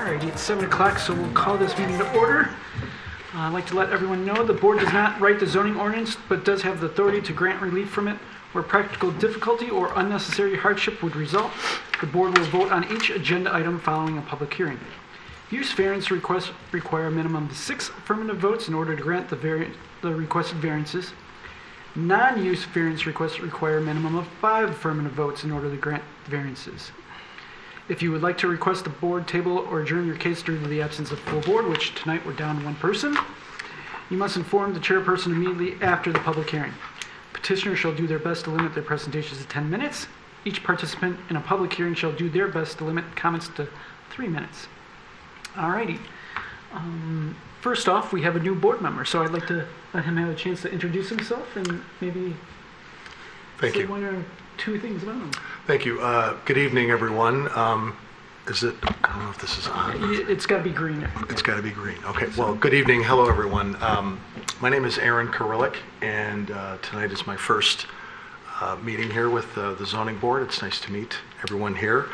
Alrighty, it's 7 o'clock, so we'll call this meeting to order. I'd like to let everyone know the board does not write the zoning ordinance, but does have the authority to grant relief from it where practical difficulty or unnecessary hardship would result. The board will vote on each agenda item following a public hearing. Use variance requests require a minimum of 6 affirmative votes in order to grant the requested variances. Non-use variance requests require a minimum of 5 affirmative votes in order to grant variances. If you would like to request the board table or adjourn your case due to the absence of full board, which tonight we're down one person, you must inform the chairperson immediately after the public hearing. Petitioners shall do their best to limit their presentations to 10 minutes. Each participant in a public hearing shall do their best to limit comments to 3 minutes. Alrighty. First off, we have a new board member, so I'd like to let him have a chance to introduce himself and maybe say one or two things about him. Thank you. Good evening, everyone. Is it, I don't know if this is on. It's got to be green. It's got to be green. Okay. Well, good evening. Hello, everyone. My name is Aaron Kurillik, and tonight is my first meeting here with the zoning board. It's nice to meet everyone here.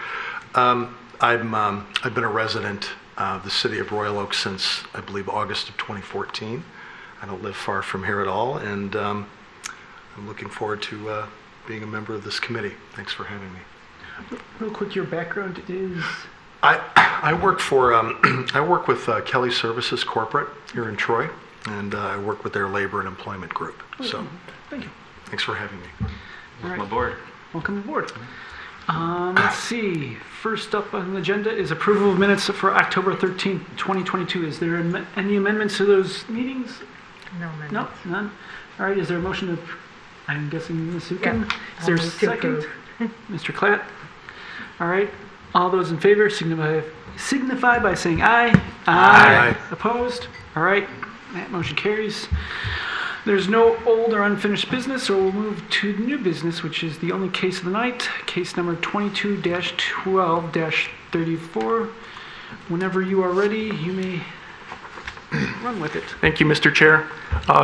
I've been a resident of the city of Royal Oak since, I believe, August of 2014. I don't live far from here at all, and I'm looking forward to being a member of this committee. Thanks for having me. Real quick, your background is? I work for I work with Kelly Services Corporate here in Troy, and I work with their labor and employment group. So, thank you. Thanks for having me. Welcome aboard. Welcome aboard. Let's see. First up on the agenda is approval of minutes for October 13th, 2022. Is there any amendments to those meetings? No amendments. No, none. All right. Is there a motion to? I'm guessing Ms. Sukin. Yeah, Is there a second? Mr. Klatt. All right. All those in favor signify by saying aye. Aye. Opposed? All right. That motion carries. There's no old or unfinished business, so we'll move to new business, which is the only case of the night, case number 22-12-34. Whenever you are ready, you may run with it. Thank you, Mr. Chair.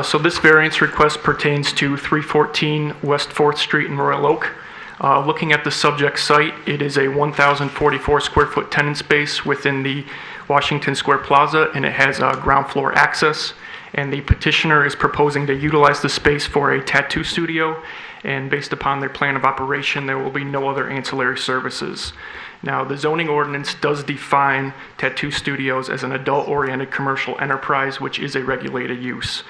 So this variance request pertains to 314 West 4th Street in Royal Oak. Looking at the subject site, it is a 1,044 square foot tenant space within the Washington Square Plaza, and it has ground floor access. And the petitioner is proposing to utilize the space for a tattoo studio, and based upon their plan of operation, there will be no other ancillary services. Now, the zoning ordinance does define tattoo studios as an adult-oriented commercial enterprise, which is a regulated use.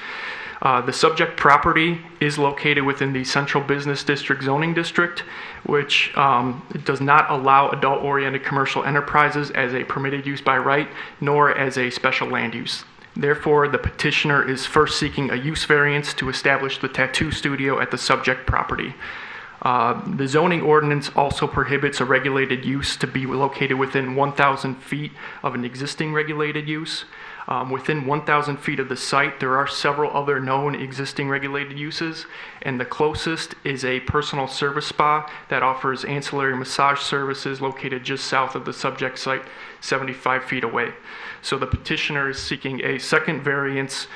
The subject property is located within the Central Business District zoning district, which does not allow adult-oriented commercial enterprises as a permitted use by right, nor as a special land use. Therefore, the petitioner is first seeking a use variance to establish the tattoo studio at the subject property. The zoning ordinance also prohibits a regulated use to be located within 1,000 feet of an existing regulated use. Within 1,000 feet of the site, there are several other known existing regulated uses, and the closest is a personal service spa that offers ancillary massage services located just south of the subject site, 75 feet away. So the petitioner is seeking a second variance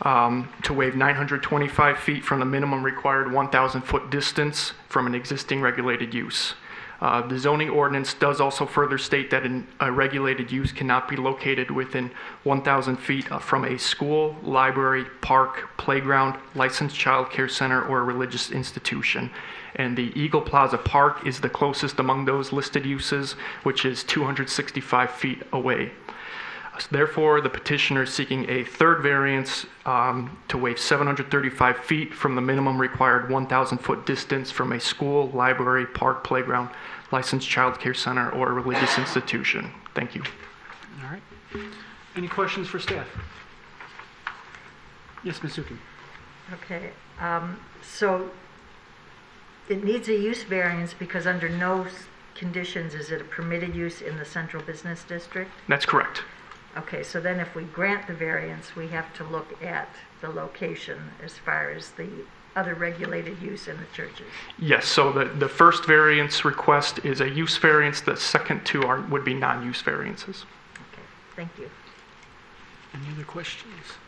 to waive 925 feet from the minimum required 1,000 foot distance from an existing regulated use. The zoning ordinance does also further state that a regulated use cannot be located within 1,000 feet from a school, library, park, playground, licensed child care center, or a religious institution. And the Eagle Plaza Park is the closest among those listed uses, which is 265 feet away. Therefore, the petitioner is seeking a third variance to waive 735 feet from the minimum required 1,000 foot distance from a school, library, park, playground, licensed child care center, or a religious institution. Thank you. All right. Any questions for staff? Yes, Ms. Sukin. Okay. So it needs a use variance because under no conditions is it a permitted use in the Central Business District? That's correct. Okay, so then if we grant the variance, we have to look at the location as far as the other regulated use in the churches. Yes, so the first variance request is a use variance. The second two would be non-use variances. Okay, thank you. Any other questions?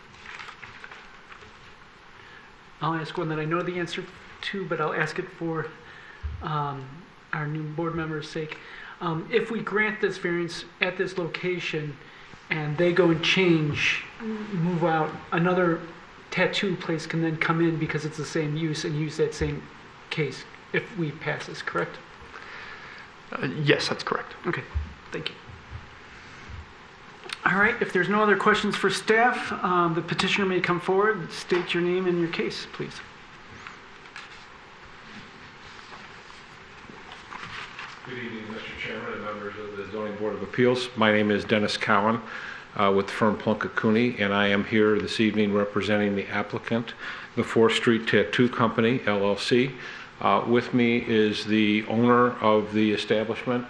I'll ask one that I know the answer to, but I'll ask it for our new board member's sake. If we grant this variance at this location and they go and change, move out, another tattoo place can then come in because it's the same use and use that same case if we pass this, correct? Yes, that's correct. Okay, thank you. All right, if there's no other questions for staff, the petitioner may come forward, state your name and your case, please. Good evening, Mr. Chairman and members of the Zoning Board of Appeals. My name is Dennis Cowan with the firm Plunkett Cooney, and I am here this evening representing the applicant, the 4th Street Tattoo Company, LLC. With me is the owner of the establishment,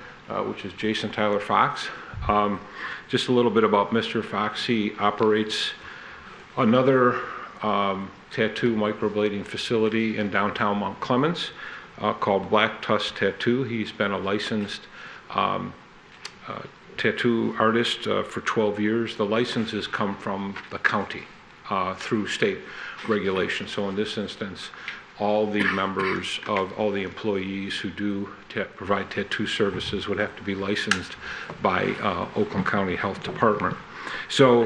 which is Jason Tyler Fox. Just a little bit about Mr. Fox. He operates another tattoo microblading facility in downtown Mount Clemens called Black Tusk Tattoo. He's been a licensed tattoo artist for 12 years. The licenses come from the county through state regulation. So in this instance, all the members of all the employees who do provide tattoo services would have to be licensed by Oakland County Health Department. So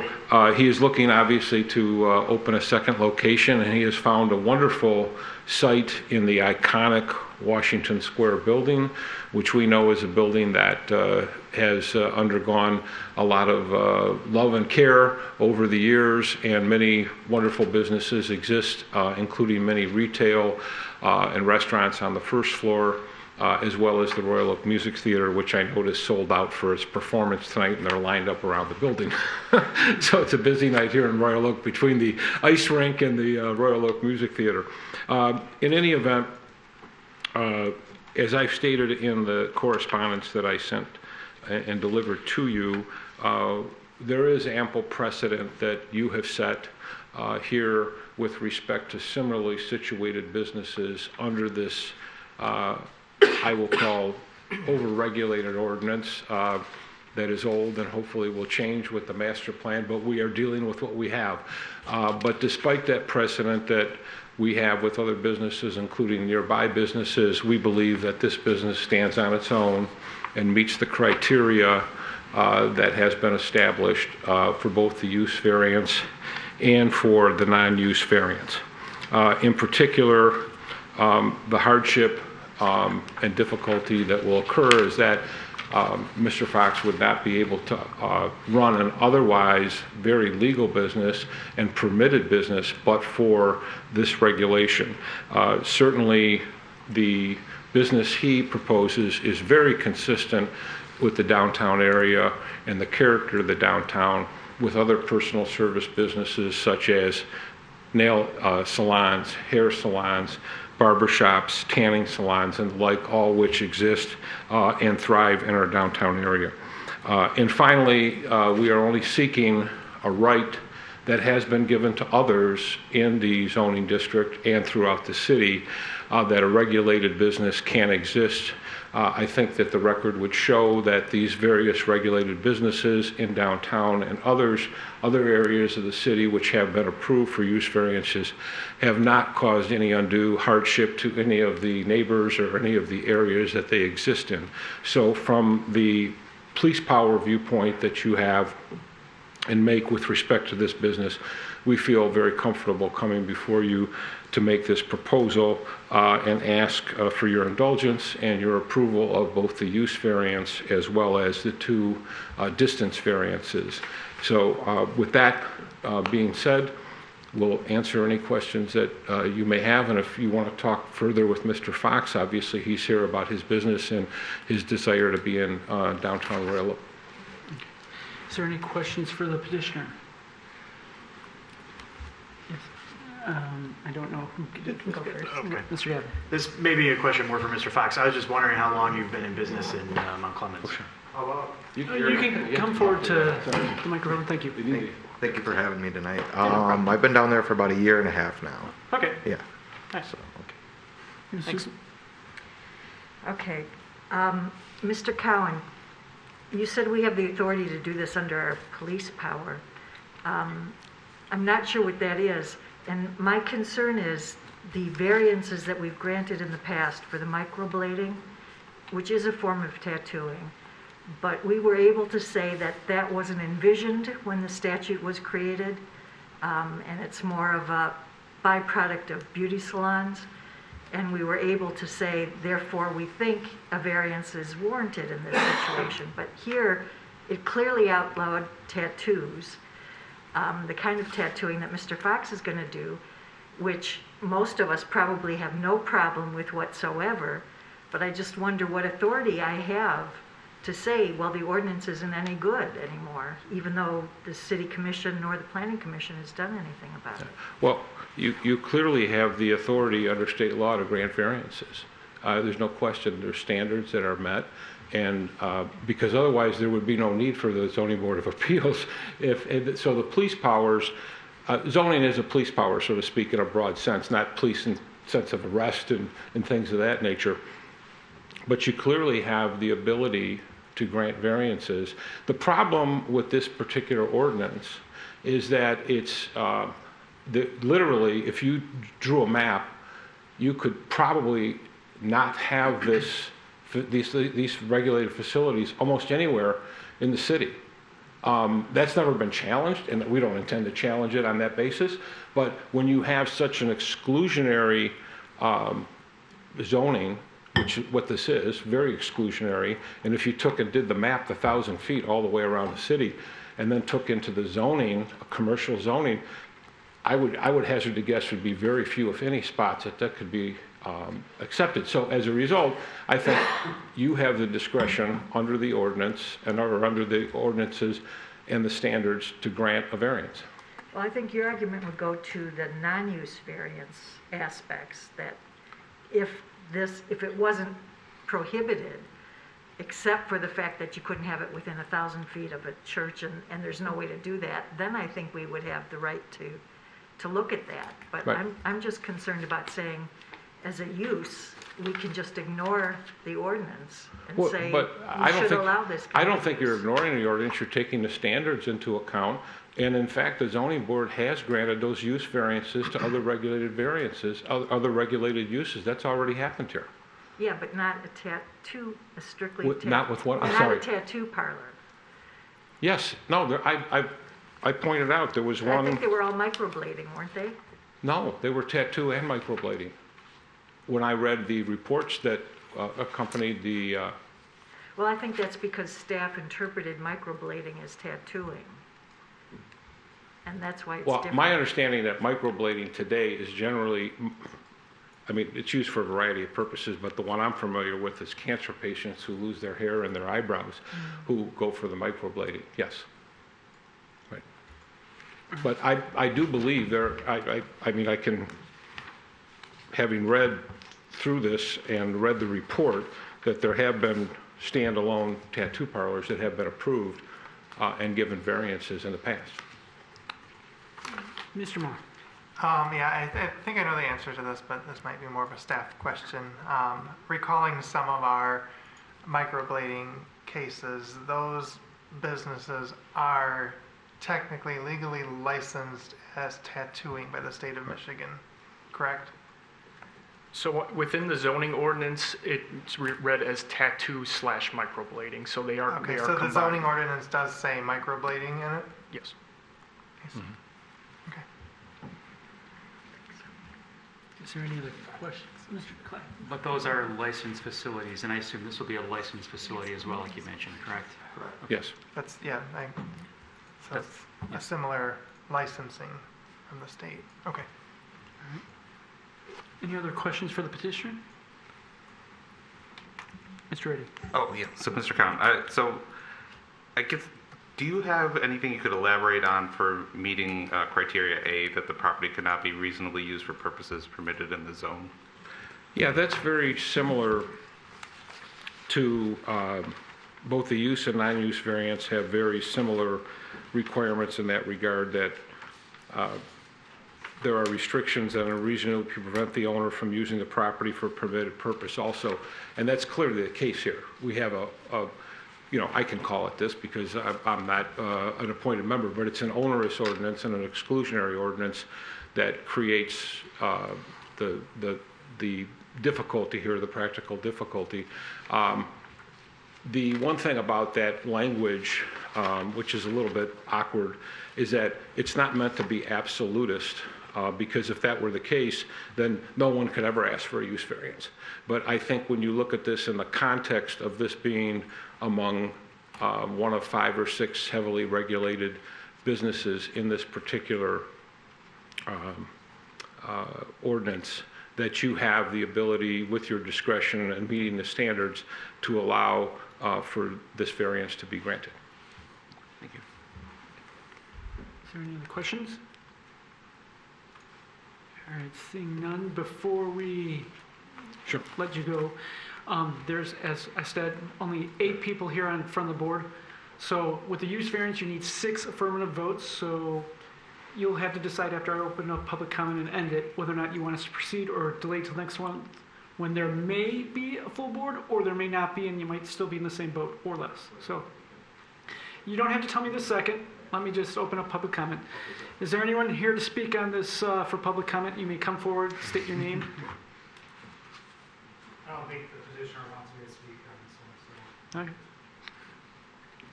he is looking obviously to open a second location, and he has found a wonderful site in the iconic Washington Square building, which we know is a building that has undergone a lot of love and care over the years, and many wonderful businesses exist, including many retail and restaurants on the first floor, as well as the Royal Oak Music Theater, which I noticed sold out for its performance tonight, and they're lined up around the building. So it's a busy night here in Royal Oak between the ice rink and the Royal Oak Music Theater. In any event, as I've stated in the correspondence that I sent and delivered to you, there is ample precedent that you have set here with respect to similarly situated businesses under this I will call over-regulated ordinance that is old and hopefully will change with the master plan, but we are dealing with what we have. But despite that precedent that we have with other businesses, including nearby businesses, we believe that this business stands on its own and meets the criteria that has been established for both the use variance and for the non-use variance. In particular, the hardship and difficulty that will occur is that Mr. Fox would not be able to run an otherwise very legal business and permitted business but for this regulation. Certainly the business he proposes is very consistent with the downtown area and the character of the downtown, with other personal service businesses such as nail salons, hair salons, barbershops, tanning salons, and the like, all which exist and thrive in our downtown area. And finally, we are only seeking a right that has been given to others in the zoning district and throughout the city, that a regulated business can exist. I think that the record would show that these various regulated businesses in downtown and other areas of the city which have been approved for use variances have not caused any undue hardship to any of the neighbors or any of the areas that they exist in. So from the police power viewpoint that you have and make with respect to this business, we feel very comfortable coming before you to make this proposal and ask for your indulgence and your approval of both the use variance as well as the two distance variances. So with that being said, we'll answer any questions that you may have, and if you want to talk further with Mr. Fox, obviously he's here about his business and his desire to be in downtown Royal Oak. Is there any questions for the petitioner? Yes. I don't know who did go first. Okay. Mr. Gavin. This may be a question more for Mr. Fox. I was just wondering how long you've been in business in Mount Clemens. You can come forward to the microphone. Thank you. Thank you for having me tonight. I've been down there for about 1.5 years now. Okay. Yeah. Nice. So, okay. Thanks. Okay. Mr. Cowan, you said we have the authority to do this under our police power. I'm not sure what that is. And my concern is the variances that we've granted in the past for the microblading which is a form of tattooing, but we were able to say that that wasn't envisioned when the statute was created, and it's more of a byproduct of beauty salons. And we were able to say, therefore, we think a variance is warranted in this situation. But here, it clearly outlawed tattoos, the kind of tattooing that Mr. Fox is going to do, which most of us probably have no problem with whatsoever. But I just wonder what authority I have to say, well, the ordinance isn't any good anymore, even though the city commission nor the planning commission has done anything about it. Well, you clearly have the authority under state law to grant variances. There's no question there's standards that are met, and because otherwise there would be no need for the zoning board of appeals. So the police powers, zoning is a police power, so to speak, in a broad sense, not police in sense of arrest and things of that nature. But you clearly have the ability to grant variances. The problem with this particular ordinance is that it's literally, if you drew a map, you could probably not have these regulated facilities almost anywhere in the city. That's never been challenged, and we don't intend to challenge it on that basis. But when you have such an exclusionary zoning, which is what this is, very exclusionary, and if you took and did the map, the 1,000 feet all the way around the city, and then took into the zoning, commercial zoning, I would hazard to guess would be very few, if any, spots that could be accepted. So as a result, I think you have the discretion under the ordinance or under the ordinances and the standards to grant a variance. Well, I think your argument would go to the non-use variance aspects, that if it wasn't prohibited, except for the fact that you couldn't have it within 1,000 feet of a church, and there's no way to do that, then I think we would have the right to look at that. But right. I'm just concerned about saying, as a use, we can just ignore the ordinance and say we should allow this. I don't think you're ignoring the ordinance. You're taking the standards into account. And in fact, the zoning board has granted those use variances to other regulated variances, other regulated uses. That's already happened here. Yeah, but not a tattoo, a strictly not with what? I'm not sorry. a tattoo parlor. Yes. No. I pointed out there was one. I think they were all microblading, weren't they? No, they were tattoo and microblading. When I read the reports that accompanied the. Well, I think that's because staff interpreted microblading as tattooing. And that's why it's different. My understanding that microblading today is generally, I mean, it's used for a variety of purposes, but the one I'm familiar with is cancer patients who lose their hair and their eyebrows who go for the microblading, yes. Right. But I do believe I mean, I can, having read through this and read the report, that there have been standalone tattoo parlors that have been approved and given variances in the past. Mr. Moore. Yeah, I think I know the answer to this, but this might be more of a staff question. Recalling some of our microblading cases, those businesses are technically legally licensed as tattooing by the state of Michigan, correct? So within the zoning ordinance, it's read as tattoo/microblading, so they are Okay, they are so the combined. zoning ordinance does say microblading in it? Yes. Okay. Is there any other questions? Mr. Clay? But those are licensed facilities, and I assume this will be a licensed facility as well, like you mentioned, correct? Yes. That's, yeah, so it's a similar licensing from the state. Okay. Any other questions for the petitioner? Mr. Reddy. Oh, yeah. So, Mr. Cowan, so I guess, do you have anything you could elaborate on for meeting criteria A, that the property could not be reasonably used for purposes permitted in the zone? Yeah, that's very similar to both the use and non-use variants have very similar requirements in that regard, that there are restrictions that are reasonable to prevent the owner from using the property for a permitted purpose also. And that's clearly the case here. We have I can call it this because I'm not an appointed member, but it's an onerous ordinance and an exclusionary ordinance that creates the the difficulty here, the practical difficulty. The one thing about that language, which is a little bit awkward, is that it's not meant to be absolutist, because if that were the case, then no one could ever ask for a use variance. But I think when you look at this in the context of this being among one of 5 or 6 heavily regulated businesses in this particular ordinance, that you have the ability, with your discretion and meeting the standards, to allow for this variance to be granted. Thank you. Is there any other questions? All right, seeing none, before we Sure. let you go, there's, as I said, only 8 people here in front of the board. So with the use variance, you need 6 affirmative votes. So you'll have to decide after I open up public comment and end it, whether or not you want us to proceed or delay till next one, when there may be a full board or there may not be, and you might still be in the same boat or less. So you don't have to tell me the second. Let me just open up public comment. Is there anyone here to speak on this for public comment? You may come forward, state your name. I don't think the petitioner wants me to speak on this one, so. Okay.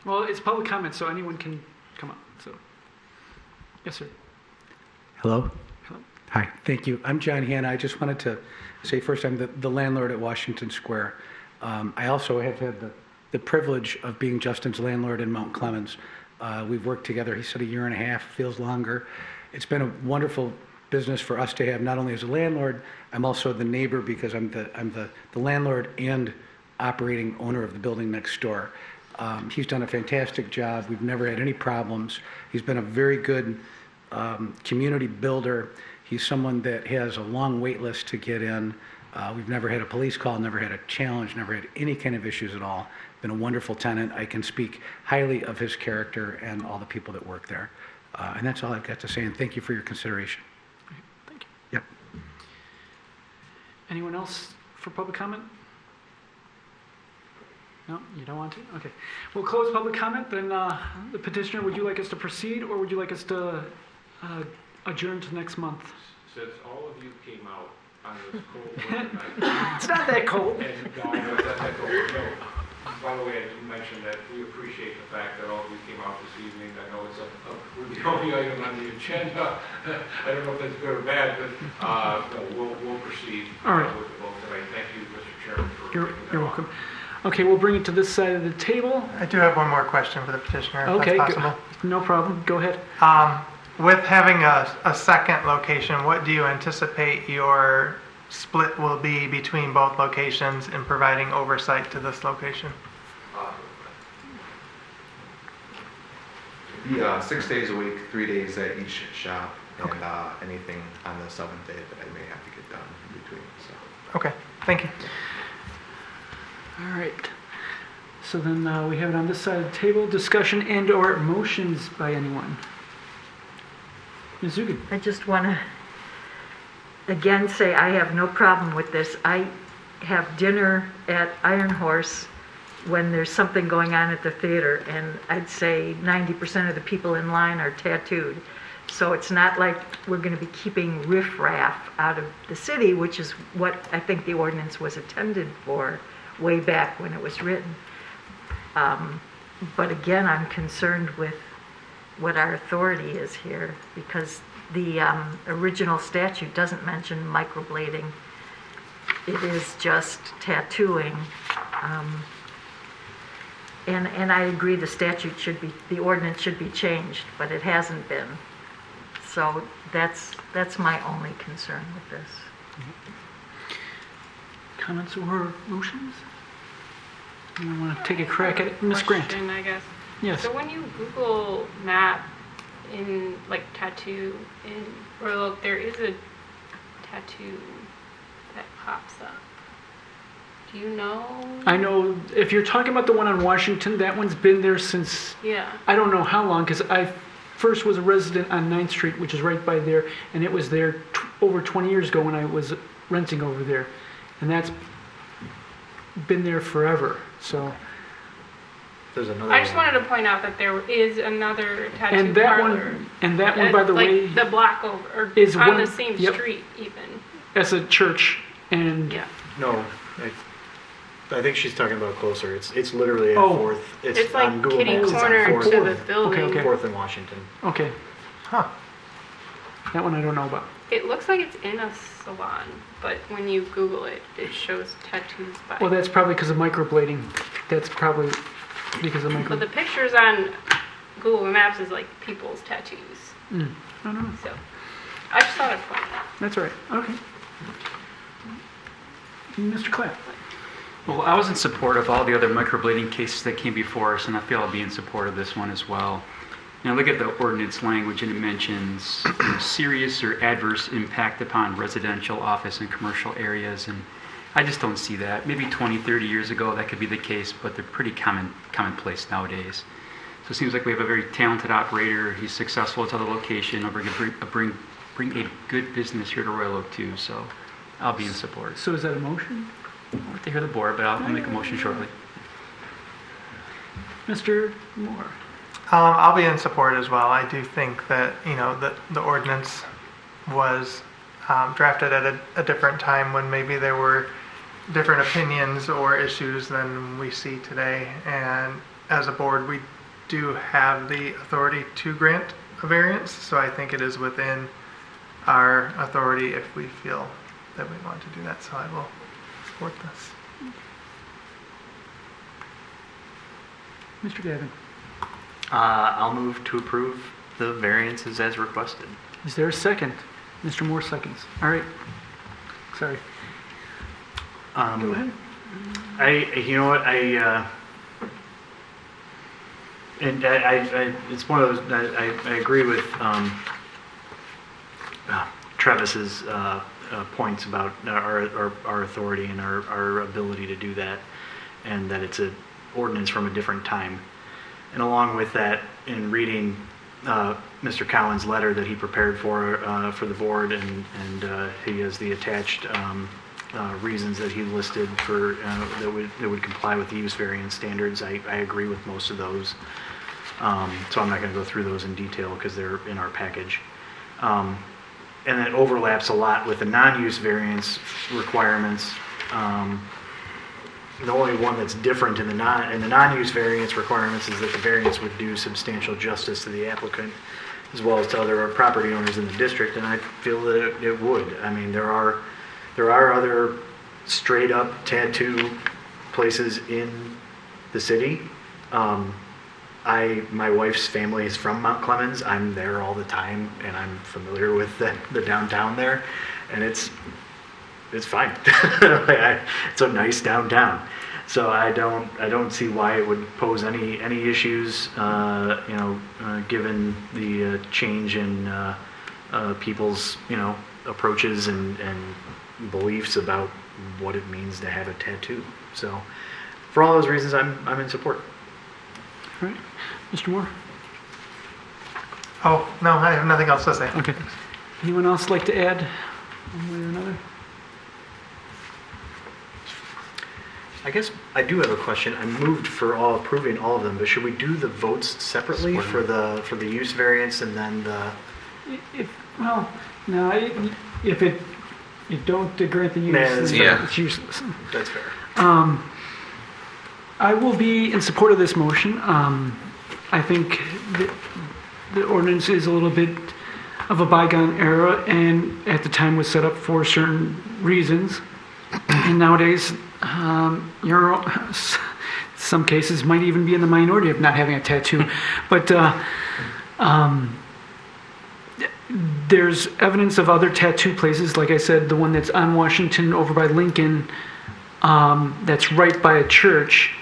Well, it's public comment, so anyone can come up. So, yes, sir. Hello? Hello. Hi, thank you. I'm John Hanna. I just wanted to say first, I'm the landlord at Washington Square. I also have had the privilege of being Justin's landlord in Mount Clemens. We've worked together, he said, a year and a half, feels longer. It's been a wonderful business for us to have, not only as a landlord, I'm also the neighbor because I'm the landlord and operating owner of the building next door. He's done a fantastic job. We've never had any problems. He's been a very good community builder. He's someone that has a long wait list to get in. We've never had a police call, never had a challenge, never had any kind of issues at all. Been a wonderful tenant. I can speak highly of his character and all the people that work there. And that's all I've got to say, and thank you for your consideration. Thank you. Yep. Anyone else for public comment? No, you don't want to? Okay. We'll close public comment. Then the petitioner, would you like us to proceed or would you like us to adjourn to next month? Since all of you came out on this cold winter night. It's not that cold. And no, it's not that cold. No. By the way, I didn't mention that we appreciate the fact that all of you came out this evening. I know it's we're the only item on the agenda. I don't know if that's good or bad, but no, we'll proceed all right. With the vote tonight. Thank you, Mr. Chairman, for You're welcome. Okay, we'll bring it to this side of the table. I do have one more question for the petitioner, if Okay, that's possible. no problem. Go ahead. With having a second location, what do you anticipate your split will be between both locations in providing oversight to this location? Yeah, 6 days a week, 3 days at each shop, and anything on the 7th day that I may have to get done in between. So. Okay, thank you. All right. So then we have it on this side of the table. Discussion and or motions by anyone. Ms. Zugan. I just want to, again, say I have no problem with this. I have dinner at Iron Horse when there's something going on at the theater, and I'd say 90% of the people in line are tattooed. So it's not like we're going to be keeping riffraff out of the city, which is what I think the ordinance was intended for way back when it was written. But again, I'm concerned with what our authority is here, because the original statute doesn't mention microblading. It is just tattooing. And I agree the ordinance should be changed, but it hasn't been. So that's my only concern with this. Comments or motions? You want to take a crack at it? Ms. Grant. Question, I guess. Yes. So when you Google map in like tattoo in Royal Oak, there is a tattoo that pops up. Do you know? I know if you're talking about the one on Washington, that one's been there since, yeah. I don't know how long, because I first was a resident on 9th Street, which is right by there, and it was there over 20 years ago when I was renting over there. And that's been there forever, so. There's another I just wanted to point out that there is another tattoo And that parlor. one, by the like way, the block over, or is on one, the same yep, street even. as a church, And, Yeah. No, I think she's talking about closer. It's literally at Oh. Fourth. It's on like Google kitty Maps, it's on corner Fourth- to the building. Okay. Fourth and Washington. okay, Huh. that one I don't know about. It looks like it's in a salon, but when you Google it, it shows tattoos by. Well, that's probably because of microblading. That's probably because of But the micro... pictures on Google Maps is like people's tattoos. I don't know. So I just thought I'd point it out. That's all right. Okay. Mr. Clapp? Well, I was in support of all the other microblading cases that came before us, and I feel I'll be in support of this one as well. Now, look at the ordinance language, and it mentions serious or adverse impact upon residential, office, and commercial areas, and I just don't see that. Maybe 20, 30 years ago that could be the case, but they're pretty commonplace nowadays. So it seems like we have a very talented operator. He's successful at other location. Bring a good business here to Royal Oak too. So I'll be in support. So is that a motion? I'll have to hear the board, but I'll make a motion shortly. Mr. Moore? I'll be in support as well. I do think that, the ordinance was drafted at a different time when maybe there were different opinions or issues than we see today. And as a board, we do have the authority to grant a variance, so I think it is within our authority if we feel that we want to do that, so I will support this. Mr. Gavin? I'll move to approve the variances as requested. Is there a second? Mr. Moore seconds. All right. Sorry. Go ahead. You know what, and it's one of those, I agree with Travis's points about our authority and our ability to do that, and that it's an ordinance from a different time. And along with that, in reading Mr. Cowan's letter that he prepared for the board, and he has the attached reasons that he listed for that would comply with the use variance standards. I agree with most of those. So I'm not going to go through those in detail because they're in our package. And it overlaps a lot with the non-use variance requirements. The only one that's different in the non-use variance requirements is that the variance would do substantial justice to the applicant as well as to other property owners in the district, and I feel that it would. I mean, there are other straight up tattoo places in the city. My wife's family is from Mount Clemens. I'm there all the time, and I'm familiar with the downtown there, and it's fine. It's a nice downtown, so I don't see why it would pose any issues. Given the change in people's approaches and beliefs about what it means to have a tattoo. So, for all those reasons, I'm in support. All right. Mr. Moore? Oh, no, I have nothing else to say. Okay. Anyone else like to add one way or another? I guess I do have a question. I moved for approving all of them, but should we do the votes separately for the use variance and then the? If you don't grant the use, it's useless. That's fair. I will be in support of this motion. I think the ordinance is a little bit of a bygone era, and at the time was set up for certain reasons. And nowadays, some cases might even be in the minority of not having a tattoo. But there's evidence of other tattoo places, like I said, the one that's on Washington over by Lincoln, that's right by a church.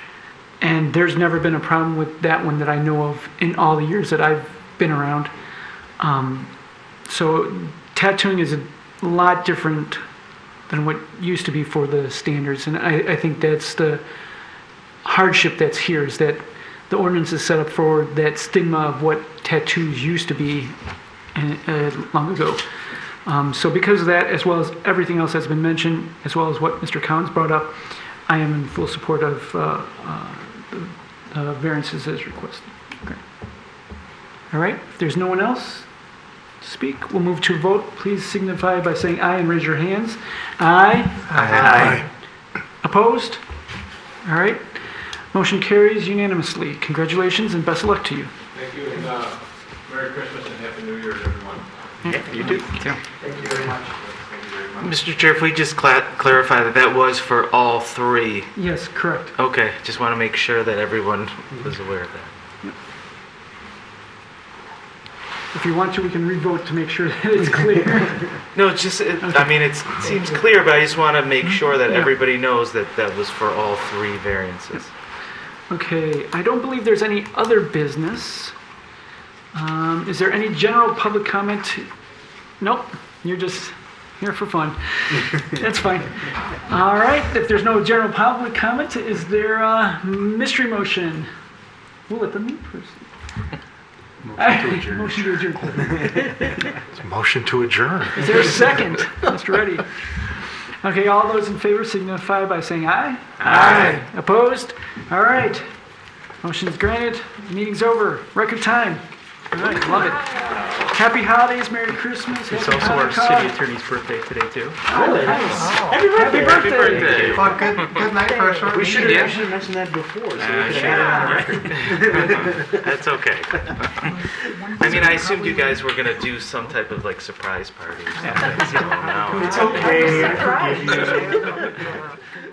And there's never been a problem with that one that I know of in all the years that I've been around. So tattooing is a lot different than what used to be for the standards. And I think that's the hardship that's here, is that the ordinance is set up for that stigma of what tattoos used to be long ago. So because of that, as well as everything else that's been mentioned, as well as what Mr. Collins brought up, I am in full support of the variances as requested. Okay. All right, if there's no one else, to speak? We'll move to a vote. Please signify by saying aye and raise your hands. Aye. Aye. Opposed? All right. Motion carries unanimously. Congratulations and best of luck to you. Thank you, and Merry Christmas and Happy New Year to everyone. You too. Thank you very much. Mr. Chair, if we just clarify that that was for all three. Yes, correct. Okay, just want to make sure that everyone was aware of that. If you want to, we can re-vote to make sure that it's clear. No, it's just, I mean, it seems clear, but I just want to make sure that Yeah. everybody knows that that was for all three variances. Okay, I don't believe there's any other business. Is there any general public comment? Nope, you're just here for fun. That's fine. All right, if there's no general public comment, is there a mystery motion? We'll let the new person. Motion to adjourn. It's a motion to adjourn. Is there a second? Mr. Reddy. Okay, all those in favor signify by saying aye. Aye. Opposed? All right. Motion is granted. Meeting's over. Record time. All right, love it. Happy holidays, Merry Christmas. It's Happy also our Hanukkah. city attorney's birthday today, too. Oh, nice. Happy birthday. Well, good night for a short We meeting. should have mentioned that before, so we could have had it on record. That's okay. I mean, I assumed you guys were going to do some type of like surprise party or something, so no. It's okay.